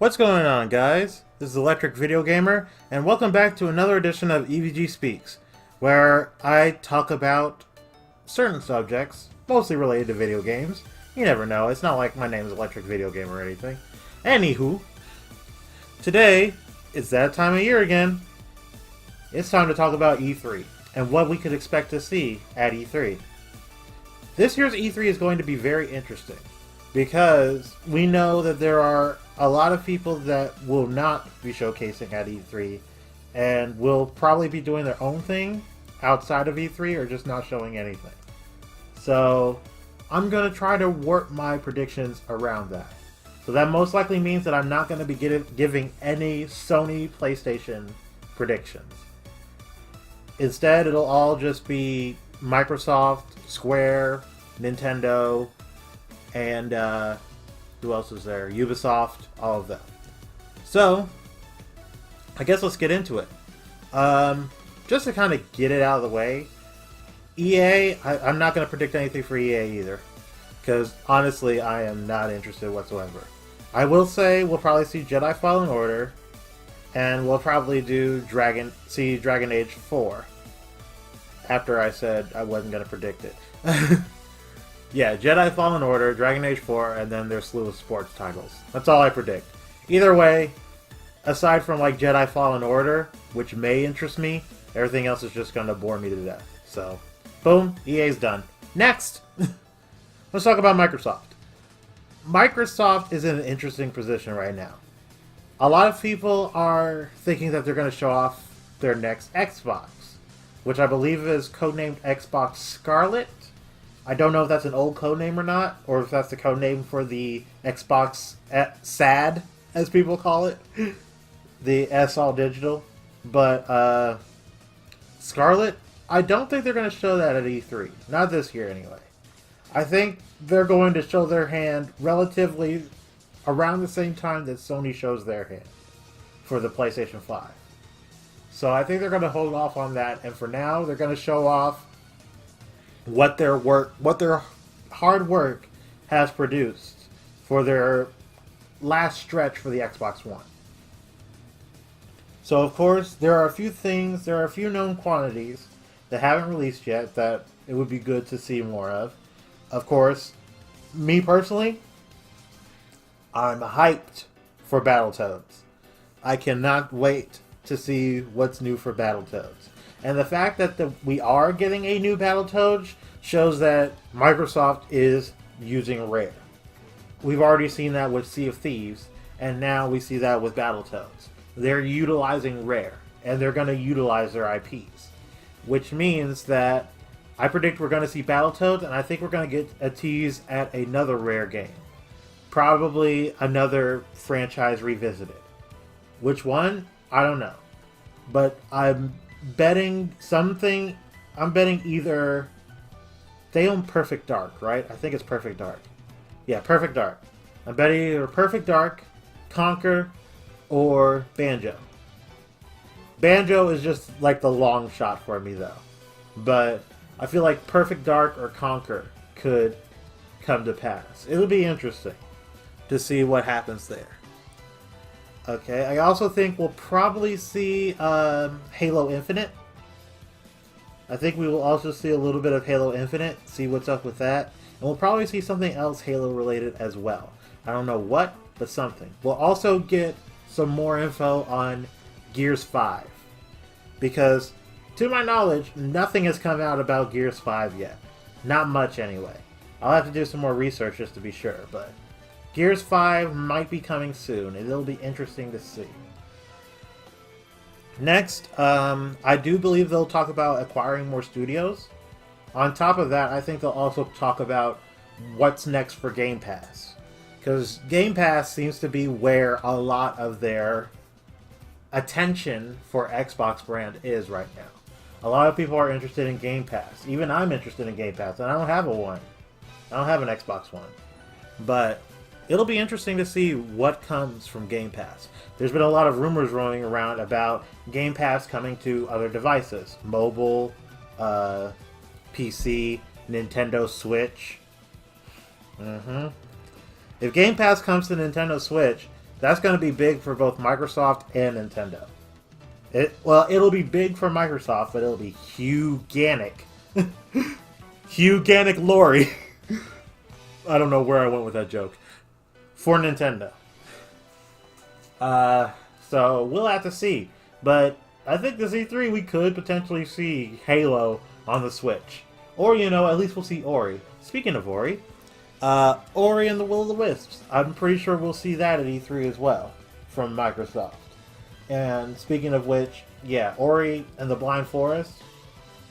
What's going on, guys? This is ElectricVideoGamer, and welcome back to another edition of EVG Speaks, where I talk about certain subjects, mostly related to video games. You never know, it's not like my name is ElectricVideoGamer or anything. Anywho, today, it's that time of year again. It's time to talk about E3, and what we could expect to see at E3. This year's E3 is going to be very interesting, because we know that there are a lot of people that will not be showcasing at E3 and will probably be doing their own thing outside of E3 or just not showing anything. So I'm going to try to work my predictions around that. So that most likely means that I'm not going to be giving any Sony PlayStation predictions. Instead, it'll all just be Microsoft, Square, Nintendo, and who else is there? Ubisoft, all of them. So, I guess let's get into it. Just to kind of get it out of the way, EA, I'm not going to predict anything for EA either, because honestly, I am not interested whatsoever. I will say we'll probably see Jedi Fallen Order, and we'll probably do Dragon Age 4, after I said I wasn't going to predict it. Yeah, Jedi Fallen Order, Dragon Age 4, and then their slew of sports titles. That's all I predict. Either way, aside from like Jedi Fallen Order, which may interest me, everything else is just going to bore me to death. So, boom, EA's done. Next! Let's talk about Microsoft. Microsoft is in an interesting position right now. A lot of people are thinking that they're going to show off their next Xbox, which I believe is codenamed Xbox Scarlet. I don't know if that's an old codename or not, or if that's the codename for the Xbox SAD, as people call it. The S All Digital. But, Scarlet, I don't think they're going to show that at E3. Not this year, anyway. I think they're going to show their hand relatively around the same time that Sony shows their hand for the PlayStation 5. So I think they're going to hold off on that, and for now, they're going to show off what their hard work has produced for their last stretch for the Xbox One. So of course, there are a few known quantities that haven't released yet that it would be good to see more of. Of course, me personally, I'm hyped for Battletoads. I cannot wait to see what's new for Battletoads. And the fact that we are getting a new Battletoads shows that Microsoft is using Rare. We've already seen that with Sea of Thieves, and now we see that with Battletoads. They're utilizing Rare, and they're going to utilize their IPs. Which means that I predict we're going to see Battletoads, and I think we're going to get a tease at another Rare game. Probably another franchise revisited. Which one? I don't know. But I'm betting something. I'm betting either they own Perfect Dark, right? I think it's Perfect Dark. Yeah, Perfect Dark. I'm betting either Perfect Dark, Conquer, or Banjo. Banjo is just like the long shot for me, though. But I feel like Perfect Dark or Conquer could come to pass. It'll be interesting to see what happens there. Okay, I also think we'll probably see Halo Infinite. I think we will also see a little bit of Halo Infinite, see what's up with that. And we'll probably see something else Halo related as well. I don't know what, but something. We'll also get some more info on Gears 5. Because, to my knowledge, nothing has come out about Gears 5 yet. Not much, anyway. I'll have to do some more research just to be sure, but Gears 5 might be coming soon, and it'll be interesting to see. Next, I do believe they'll talk about acquiring more studios. On top of that, I think they'll also talk about what's next for Game Pass. Because Game Pass seems to be where a lot of their attention for Xbox brand is right now. A lot of people are interested in Game Pass. Even I'm interested in Game Pass, and I don't have one. I don't have an Xbox One. But it'll be interesting to see what comes from Game Pass. There's been a lot of rumors rolling around about Game Pass coming to other devices. Mobile, PC, Nintendo Switch. If Game Pass comes to Nintendo Switch, That's going to be big for both Microsoft and Nintendo. It'll be big for Microsoft, but it'll be huganic. Huganic Lori. I don't know where I went with that joke. For Nintendo. So we'll have to see. But I think this E3 we could potentially see Halo on the Switch. Or, at least we'll see Ori. Speaking of Ori, Ori and the Will of the Wisps. I'm pretty sure we'll see that at E3 as well from Microsoft. And speaking of which, yeah, Ori and the Blind Forest.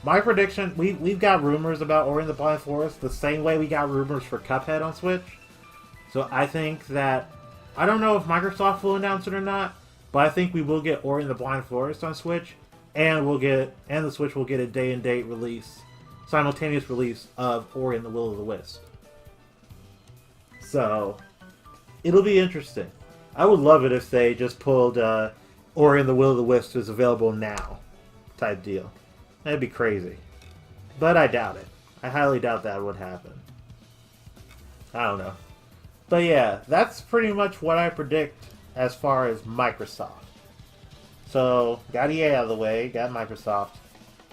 My prediction, we've got rumors about Ori and the Blind Forest the same way we got rumors for Cuphead on Switch. So I think that, I don't know if Microsoft will announce it or not, but I think we will get Ori and the Blind Forest on Switch, and the Switch will get a day and date release, simultaneous release of Ori and the Will of the Wisp. So it'll be interesting. I would love it if they just pulled Ori and the Will of the Wisp is available now type deal. That'd be crazy. But I doubt it. I highly doubt that would happen. I don't know. But yeah, that's pretty much what I predict as far as Microsoft. So, got EA out of the way, got Microsoft.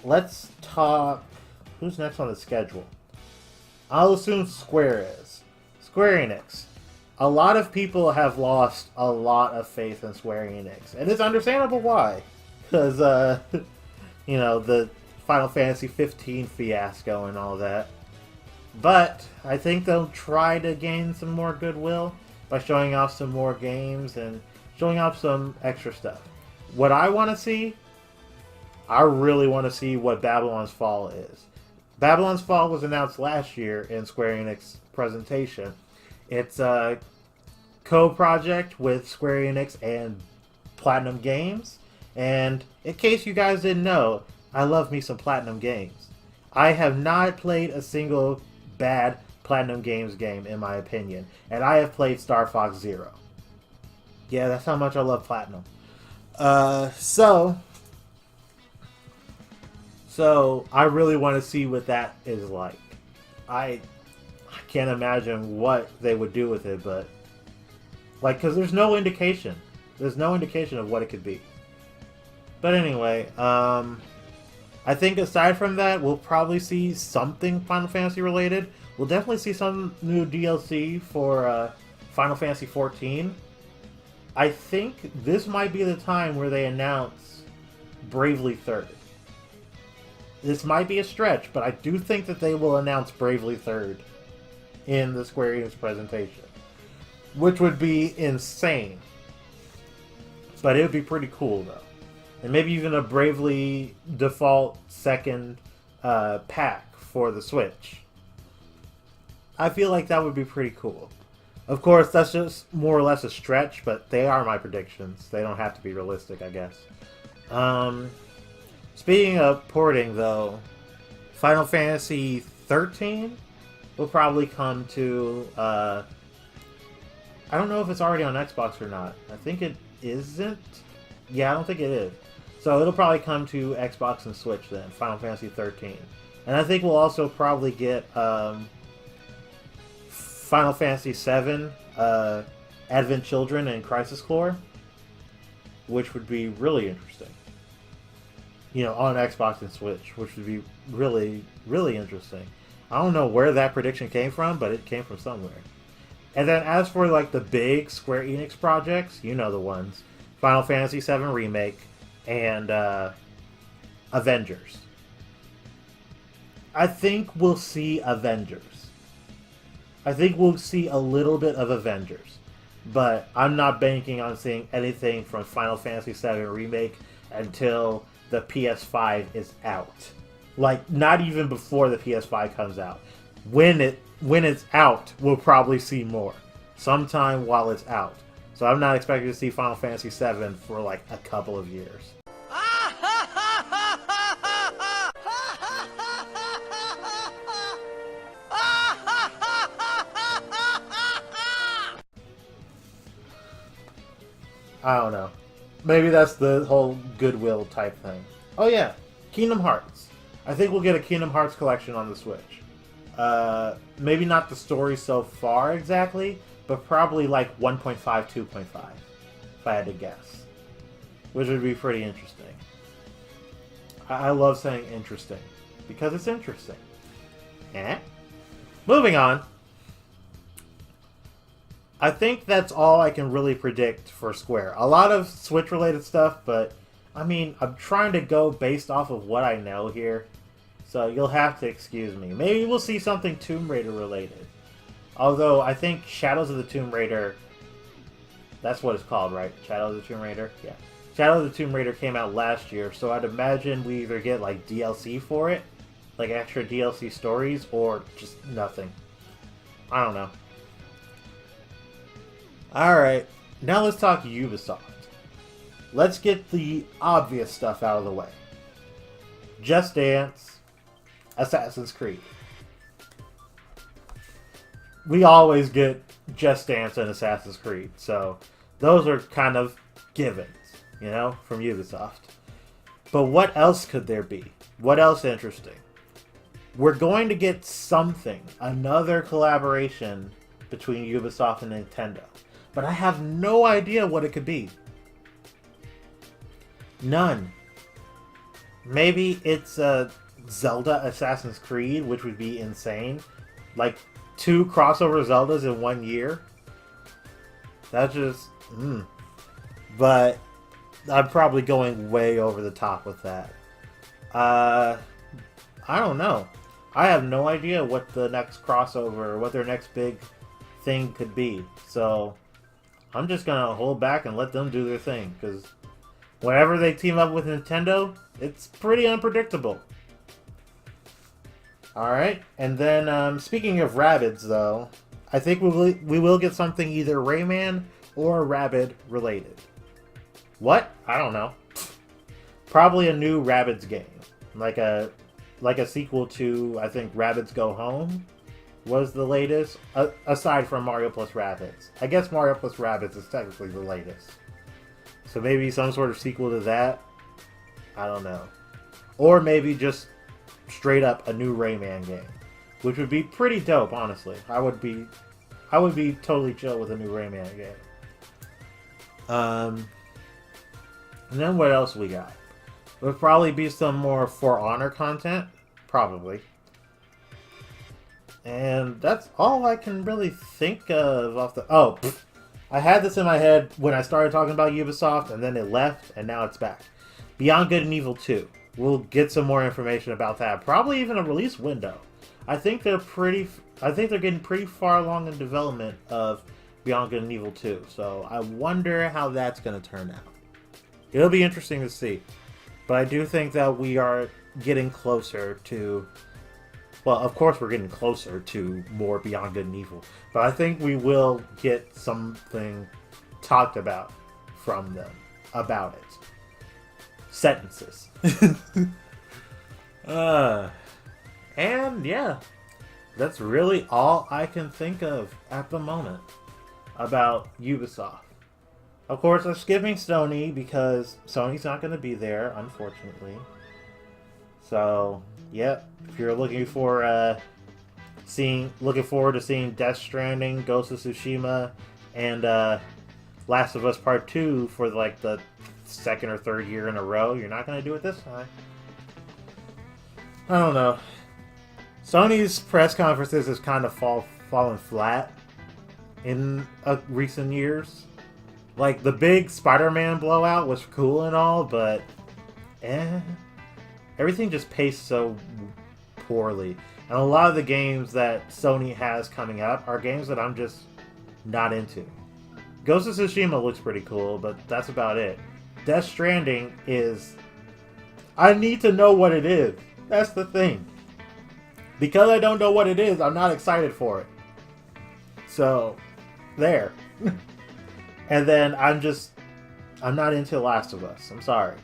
Let's talk... Who's next on the schedule? I'll assume Square is. Square Enix. A lot of people have lost a lot of faith in Square Enix. And it's understandable why. Because, the Final Fantasy 15 fiasco and all that. But I think they'll try to gain some more goodwill by showing off some more games and showing off some extra stuff. What I want to see, I really want to see what Babylon's Fall is. Babylon's Fall was announced last year in Square Enix presentation. It's a co-project with Square Enix and Platinum Games. And in case you guys didn't know, I love me some Platinum Games. I have not played a single bad Platinum Games game, in my opinion. And I have played Star Fox Zero. Yeah, that's how much I love Platinum. So I really want to see what that is like. I can't imagine what they would do with it, but... because there's no indication. There's no indication of what it could be. But anyway, I think aside from that, we'll probably see something Final Fantasy related. We'll definitely see some new DLC for Final Fantasy 14. I think this might be the time where they announce Bravely Third. This might be a stretch, but I do think that they will announce Bravely Third in the Square Enix presentation. Which would be insane. But it would be pretty cool, though. And maybe even a Bravely Default second pack for the Switch. I feel like that would be pretty cool. Of course, that's just more or less a stretch, but they are my predictions. They don't have to be realistic, I guess. Speaking of porting, though, Final Fantasy 13 will probably come to... I don't know if it's already on Xbox or not. I think it isn't. Yeah, I don't think it is. So it'll probably come to Xbox and Switch then, Final Fantasy 13. And I think we'll also probably get Final Fantasy 7, Advent Children, and Crisis Core, which would be really interesting. On Xbox and Switch, which would be really, really interesting. I don't know where that prediction came from, but it came from somewhere. And then as for the big Square Enix projects, the ones. Final Fantasy 7 Remake and Avengers. I think we'll see Avengers. I think we'll see a little bit of Avengers. But I'm not banking on seeing anything from Final Fantasy 7 Remake until the PS5 is out. Not even before the PS5 comes out. When it's out, we'll probably see more. Sometime while it's out. So I'm not expecting to see Final Fantasy 7 for a couple of years. I don't know. Maybe that's the whole Goodwill type thing. Oh yeah, Kingdom Hearts. I think we'll get a Kingdom Hearts collection on the Switch. Maybe not the story so far exactly, but probably 1.5, 2.5. I had to guess. Which would be pretty interesting. I love saying interesting. Because it's interesting. Moving on. I think that's all I can really predict for Square. A lot of Switch-related stuff, but I mean, I'm trying to go based off of what I know here. So you'll have to excuse me. Maybe we'll see something Tomb Raider related. Although, I think Shadows of the Tomb Raider... That's what it's called, right? Shadows of the Tomb Raider? Yeah. Shadows of the Tomb Raider came out last year, so I'd imagine we either get, like, DLC for it, like extra DLC stories, or just nothing. I don't know. Alright, now let's talk Ubisoft. Let's get the obvious stuff out of the way. Just Dance, Assassin's Creed. We always get Just Dance and Assassin's Creed, so those are kind of givens, you know, from Ubisoft. But what else could there be? What else interesting? We're going to get something, another collaboration between Ubisoft and Nintendo. But I have no idea what it could be. None. Maybe it's a Zelda Assassin's Creed, which would be insane. Like, 2 crossover Zeldas in 1 year. That's just... But I'm probably going way over the top with that. I don't know. I have no idea what the next crossover, what their next big thing could be. So, I'm just gonna hold back and let them do their thing. Because whenever they team up with Nintendo, it's pretty unpredictable. Alright, and then speaking of Rabbids, though, I think we will get something either Rayman or Rabbids related. What? I don't know. Probably a new Rabbids game. Like a sequel to, I think, Rabbids Go Home was the latest, aside from Mario plus Rabbids. I guess Mario plus Rabbids is technically the latest. So maybe some sort of sequel to that? I don't know. Or maybe just straight up a new Rayman game, which would be pretty dope, honestly. I would be totally chill with a new Rayman game. And then what else we got? There'll probably be some more For Honor content, probably. And that's all I can really think of off the... Oh, I had this in my head when I started talking about Ubisoft, and then it left, and now it's back. Beyond Good and Evil 2. We'll get some more information about that. Probably even a release window. I think they're getting pretty far along in development of Beyond Good and Evil 2. So I wonder how that's going to turn out. It'll be interesting to see. But I do think that we are getting closer to... Well, of course we're getting closer to more Beyond Good and Evil. But I think we will get something talked about from them about it. Sentences. And yeah, that's really all I can think of at the moment about Ubisoft. Of course, I'm skipping Sony because Sony's not going to be there, unfortunately. So, yeah, if you're looking for looking forward to seeing Death Stranding, Ghost of Tsushima, and Last of Us Part 2 for like the second or third year in a row, you're not going to do it this time. I don't know. Sony's press conferences has kind of fallen flat in recent years. Like, the big Spider-Man blowout was cool and all, but everything just paced so poorly. And a lot of the games that Sony has coming up are games that I'm just not into. Ghost of Tsushima looks pretty cool, but that's about it. Death Stranding is... I need to know what it is. That's the thing. Because I don't know what it is, I'm not excited for it. So, there. And then I'm not into Last of Us. I'm sorry.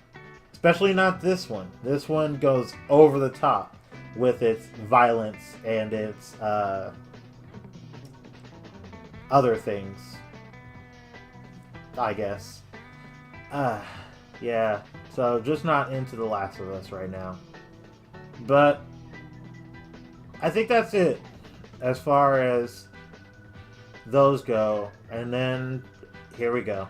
Especially not this one. This one goes over the top with its violence and its other things, I guess. Yeah. So just not into The Last of Us right now. But I think that's it as far as those go. And then here we go.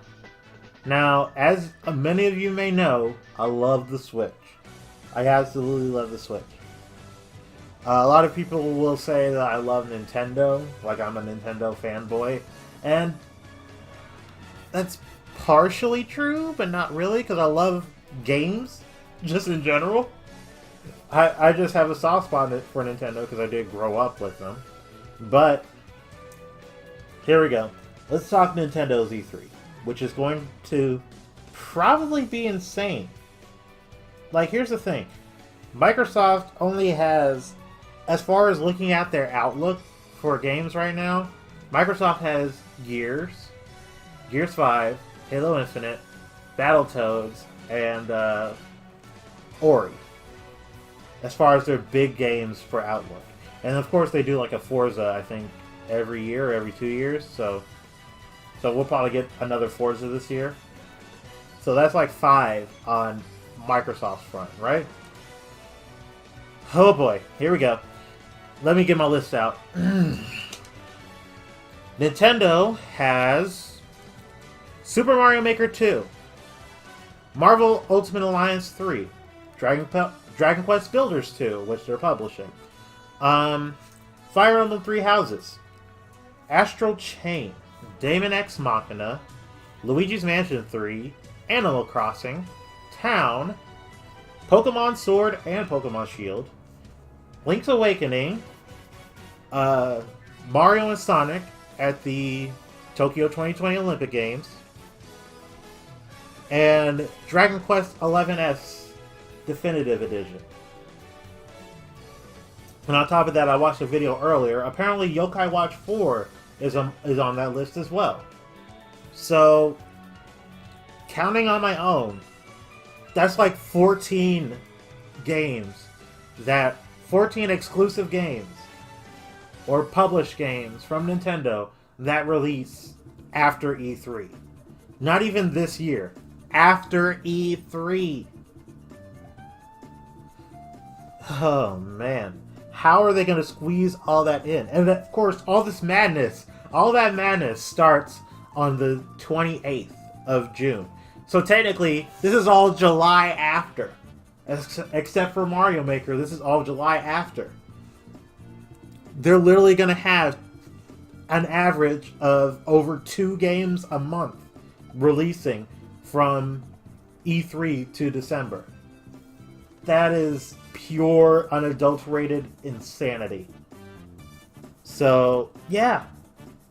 Now, as many of you may know, I love the Switch. I absolutely love the Switch. A lot of people will say that I love Nintendo, like I'm a Nintendo fanboy, and that's partially true, but not really, because I love games, just in general. I just have a soft spot for Nintendo because I did grow up with them. But, here we go. Let's talk Nintendo's E3, which is going to probably be insane. Like, here's the thing. Microsoft only has, as far as looking at their outlook for games right now, Microsoft has Gears 5, Halo Infinite, Battletoads, and Ori. As far as their big games for Outlook. And of course they do like a Forza, I think, every year or every 2 years. So we'll probably get another Forza this year. So that's like 5 on Microsoft's front, right? Oh boy, here we go. Let me get my list out. Nintendo has Super Mario Maker 2, Marvel Ultimate Alliance 3, Dragon Quest Builders 2, which they're publishing, Fire Emblem 3 Houses, Astral Chain, Daemon X Machina, Luigi's Mansion 3, Animal Crossing, Town, Pokemon Sword and Pokemon Shield, Link's Awakening, Mario and Sonic at the Tokyo 2020 Olympic Games, and Dragon Quest XI's Definitive Edition. And on top of that, I watched a video earlier. Apparently, Yokai Watch 4 is on that list as well. So, counting on my own, that's like 14 games 14 exclusive games or published games from Nintendo that release after E3. Not even this year. After E3. Oh, man. How are they going to squeeze all that in? And of course, all that madness starts on the 28th of June. So technically, this is all July after. Except for Mario Maker, this is all July after. They're literally going to have an average of over 2 games a month releasing from E3 to December. That is pure, unadulterated insanity. So, yeah,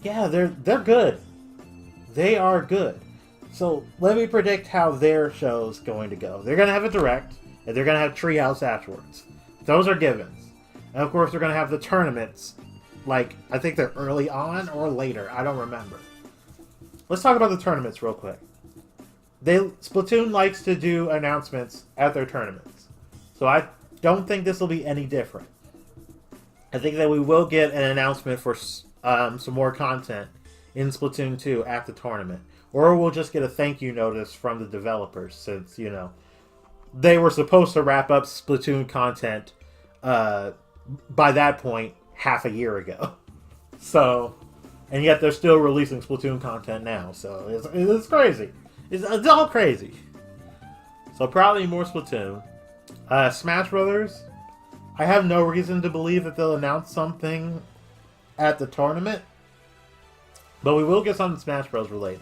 they're good. They are good. So, let me predict how their show's going to go. They're going to have a direct, and they're going to have Treehouse afterwards. Those are givens. And of course, they're going to have the tournaments. Like, I think they're early on or later. I don't remember. Let's talk about the tournaments real quick. Splatoon likes to do announcements at their tournaments. So I don't think this will be any different. I think that we will get an announcement for some more content in Splatoon 2 at the tournament. Or we'll just get a thank you notice from the developers since, they were supposed to wrap up Splatoon content by that point half a year ago. So, and yet they're still releasing Splatoon content now. So it's crazy. It's all crazy. So probably more Splatoon. Smash Brothers, I have no reason to believe that they'll announce something at the tournament. But we will get something Smash Bros. Related.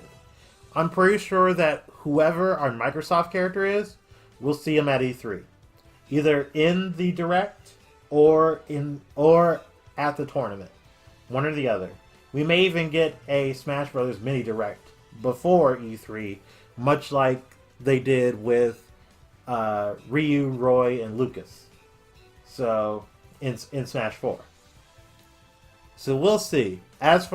I'm pretty sure that whoever our Microsoft character is, we'll see him at E3. Either in the Direct or at the tournament. One or the other. We may even get a Smash Bros. Mini Direct before E3, much like they did with Ryu, Roy, and Lucas. So, in Smash 4. So we'll see. Let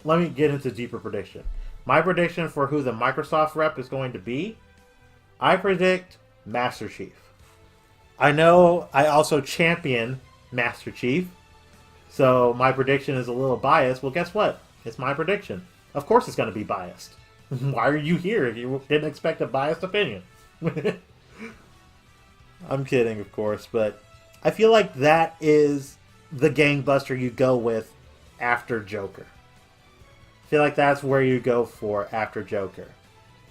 me get into deeper prediction. My prediction for who the Microsoft rep is going to be, I predict Master Chief. I know I also champion Master Chief, so my prediction is a little biased. Well, guess what? It's my prediction. Of course it's going to be biased. Why are you here if you didn't expect a biased opinion? I'm kidding, of course, but I feel like that is the gangbuster you go with after Joker. I feel like that's where you go for after Joker.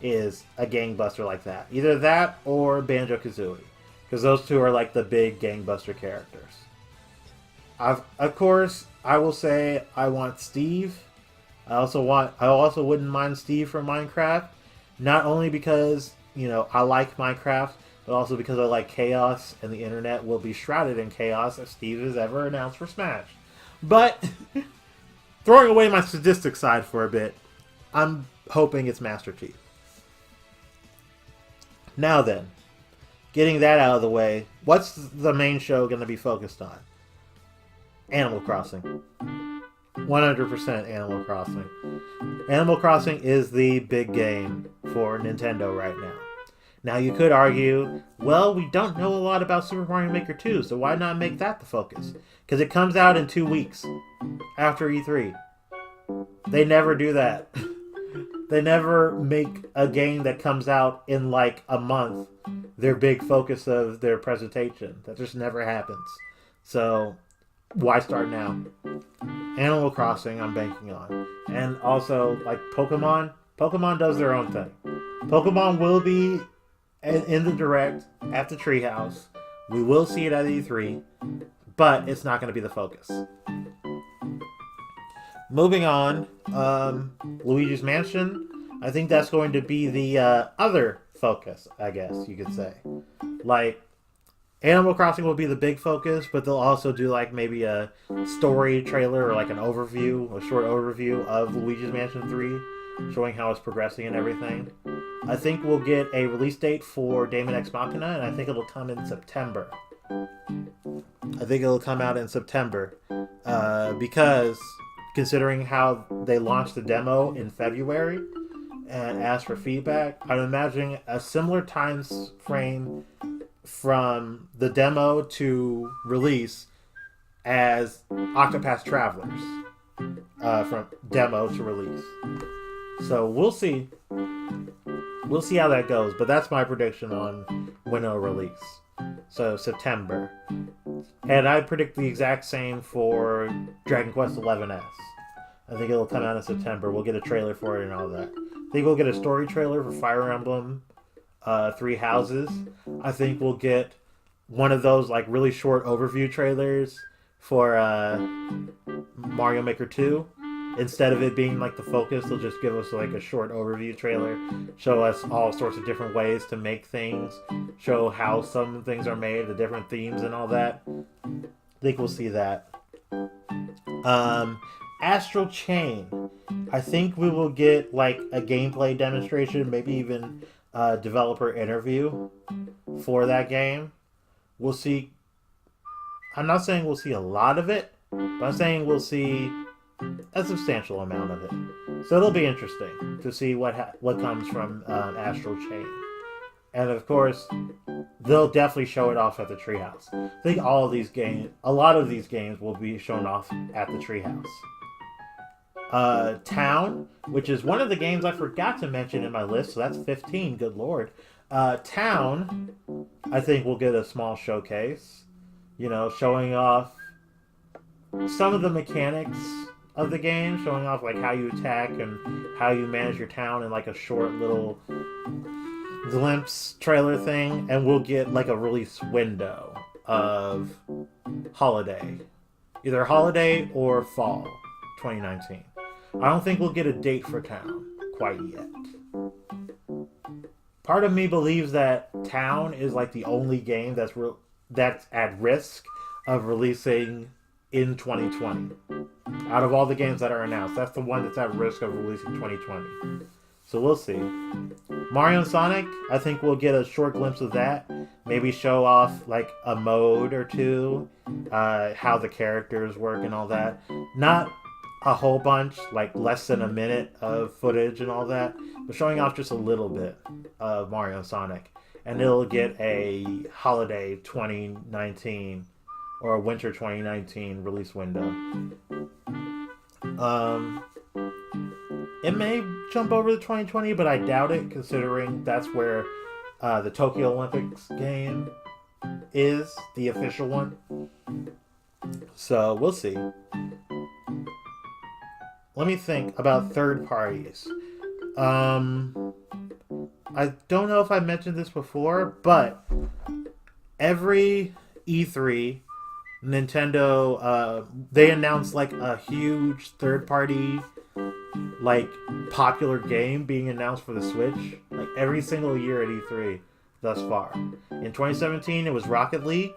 is a gangbuster like that. Either that or Banjo-Kazooie, because those two are like the big gangbuster characters. Of course, I will say I want Steve. I also wouldn't mind Steve from Minecraft, not only because, you know, I like Minecraft, but also because I like chaos, and the internet will be shrouded in chaos if Steve is ever announced for Smash. But throwing away my statistics side for a bit, I'm hoping it's Master Chief. Now then, getting that out of the way, what's the main show going to be focused on? Animal Crossing. 100% Animal Crossing. Animal Crossing is the big game for Nintendo right now. Now you could argue, well, we don't know a lot about Super Mario Maker 2, so why not make that the focus? Because it comes out in 2 weeks after E3. They never do that. They never make a game that comes out in like a month their big focus of their presentation. That just never happens. So why start now? Animal Crossing I'm banking on. And also, like Pokemon does their own thing. Pokemon will be in the Direct at the Treehouse. We will see it at E3, but it's not going to be the focus. Moving on, Luigi's Mansion. I think that's going to be the other focus, I guess you could say. Like, Animal Crossing will be the big focus, but they'll also do like maybe a story trailer or like an overview, a short overview of Luigi's Mansion 3, showing how it's progressing and everything. I think we'll get a release date for Daemon X Machina, and I think it'll come in September. I think it'll come out in September because considering how they launched the demo in February and asked for feedback, I'm imagining a similar time frame from the demo to release as Octopath Travelers, from demo to release. So we'll see. We'll see how that goes, but that's my prediction on when it'll release. So September. And I predict the exact same for Dragon Quest XI's. I think it'll come out in September. We'll get a trailer for it and all that. I think we'll get a story trailer for Fire Emblem Three Houses. I think we'll get one of those like really short overview trailers for Mario Maker 2. Instead of it being like the focus, they'll just give us like a short overview trailer, show us all sorts of different ways to make things, show how some things are made, the different themes and all that. I think we'll see that. Astral Chain. I think we will get like a gameplay demonstration, maybe even a developer interview for that game. We'll see. I'm not saying we'll see a lot of it, but I'm saying we'll see a substantial amount of it. So it'll be interesting to see what comes from Astral Chain. And of course, they'll definitely show it off at the Treehouse. I think a lot of these games will be shown off at the Treehouse. Town, which is one of the games I forgot to mention in my list, so that's 15, good lord. Town, I think we'll get a small showcase, showing off some of the mechanics of the game, showing off like how you attack and how you manage your town in like a short little glimpse trailer thing, and we'll get like a release window of either holiday or fall 2019. I don't think we'll get a date for Town quite yet. Part of me believes that Town is like the only game that's at risk of releasing in 2020. Out of all the games that are announced, that's the one that's at risk of releasing 2020. So we'll see. Mario and Sonic, I think we'll get a short glimpse of that. Maybe show off like a mode or two, how the characters work and all that. Not a whole bunch, like less than a minute of footage and all that, but showing off just a little bit of Mario and Sonic. And it'll get a holiday 2019 or a winter 2019 release window. It may jump over to 2020, but I doubt it, considering that's where the Tokyo Olympics game is, the official one. So we'll see. Let me think about third parties. I don't know if I mentioned this before, but every E3, Nintendo, they announced like a huge third-party, like popular game being announced for the Switch, like every single year at E3 thus far. In 2017, it was Rocket League.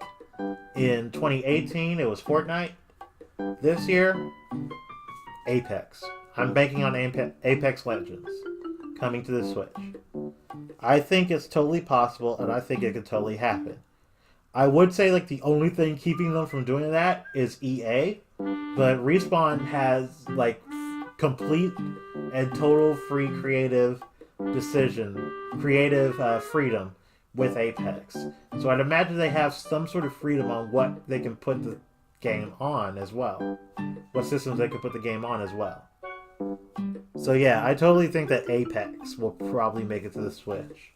In 2018, it was Fortnite. This year, Apex. I'm banking on Apex Legends coming to the Switch. I think it's totally possible, and I think it could totally happen. I would say like the only thing keeping them from doing that is EA, but Respawn has like complete and total free creative freedom with Apex. So I'd imagine they have some sort of freedom on what they can put the game on as well. What systems they can put the game on as well. So yeah, I totally think that Apex will probably make it to the Switch.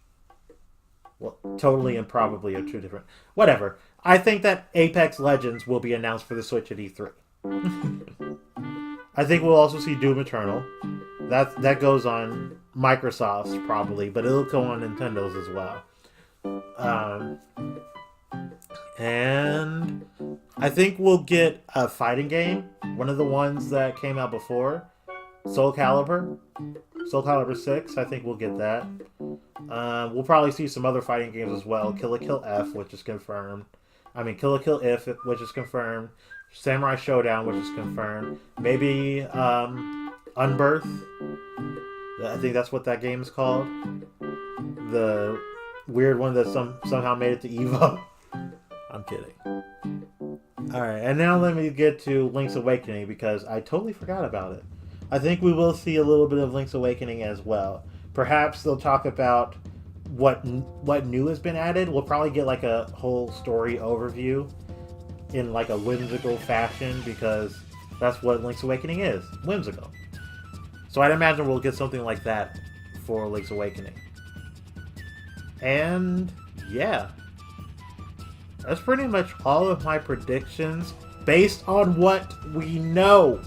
Well, totally and probably are two different... Whatever. I think that Apex Legends will be announced for the Switch at E3. I think we'll also see Doom Eternal. That goes on Microsoft's probably, but it'll go on Nintendo's as well. And I think we'll get a fighting game. One of the ones that came out before. Soul Calibur 6, I think we'll get that. We'll probably see some other fighting games as well. Kill la Kill F, which is confirmed. Kill la Kill If, which is confirmed. Samurai Showdown, which is confirmed. Maybe Unbirth. I think that's what that game is called. The weird one that somehow made it to Evo. I'm kidding. Alright, and now let me get to Link's Awakening because I totally forgot about it. I think we will see a little bit of Link's Awakening as well. Perhaps they'll talk about what new has been added. We'll probably get like a whole story overview in like a whimsical fashion because that's what Link's Awakening is. Whimsical. So I'd imagine we'll get something like that for Link's Awakening. And yeah. That's pretty much all of my predictions based on what we know.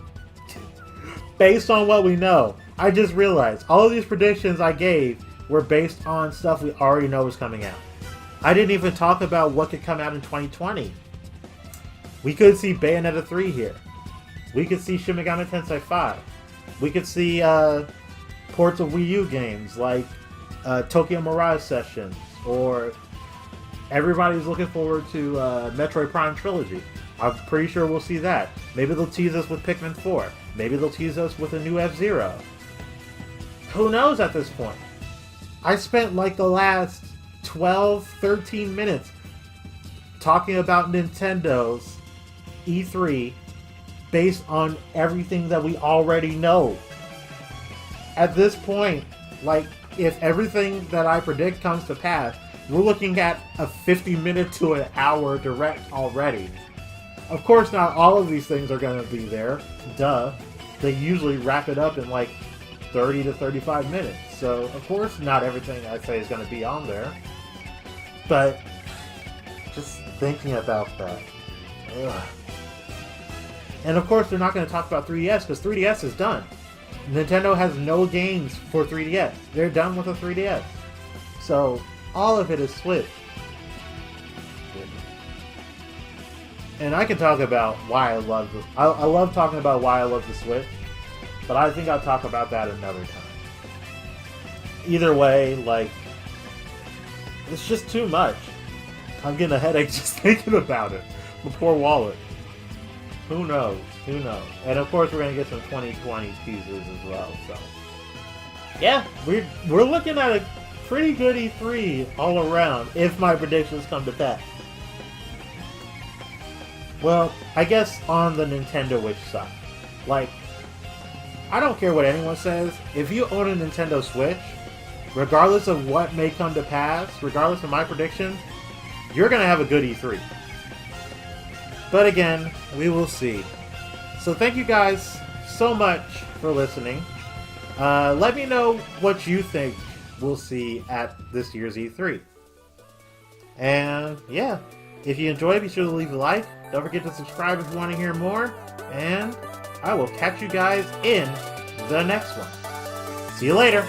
Based on what we know. I just realized all of these predictions I gave were based on stuff we already know is coming out. I didn't even talk about what could come out in 2020. We could see Bayonetta 3 here. We could see Shin Megami Tensei 5. We could see ports of Wii U games like Tokyo Mirage Sessions, or everybody's looking forward to Metroid Prime Trilogy. I'm pretty sure we'll see that. Maybe they'll tease us with Pikmin 4. Maybe they'll tease us with a new F-Zero. Who knows at this point? I spent like the last 12, 13 minutes talking about Nintendo's E3 based on everything that we already know. At this point, like, if everything that I predict comes to pass, we're looking at a 50-minute to an hour direct already. Of course, not all of these things are going to be there. Duh. They usually wrap it up in like 30 to 35 minutes. So, of course, not everything I say is going to be on there. But, just thinking about that. Ugh. And of course, they're not going to talk about 3DS because 3DS is done. Nintendo has no games for 3DS. They're done with the 3DS. So, all of it is Switch. And I can talk about why I love this. I love talking about why I love the Switch, but I think I'll talk about that another time. Either way, like, it's just too much. I'm getting a headache just thinking about it. My poor wallet. Who knows? Who knows? And of course, we're gonna get some 2020 teasers as well. So, yeah, we're looking at a pretty good E3 all around if my predictions come to pass. Well, I guess on the Nintendo-ish side, like, I don't care what anyone says. If you own a Nintendo Switch, regardless of what may come to pass, regardless of my predictions, you're going to have a good E3. But again, we will see. So thank you guys so much for listening. Let me know what you think we'll see at this year's E3. And yeah, if you enjoyed, be sure to leave a like. Don't forget to subscribe if you want to hear more. And I will catch you guys in the next one. See you later.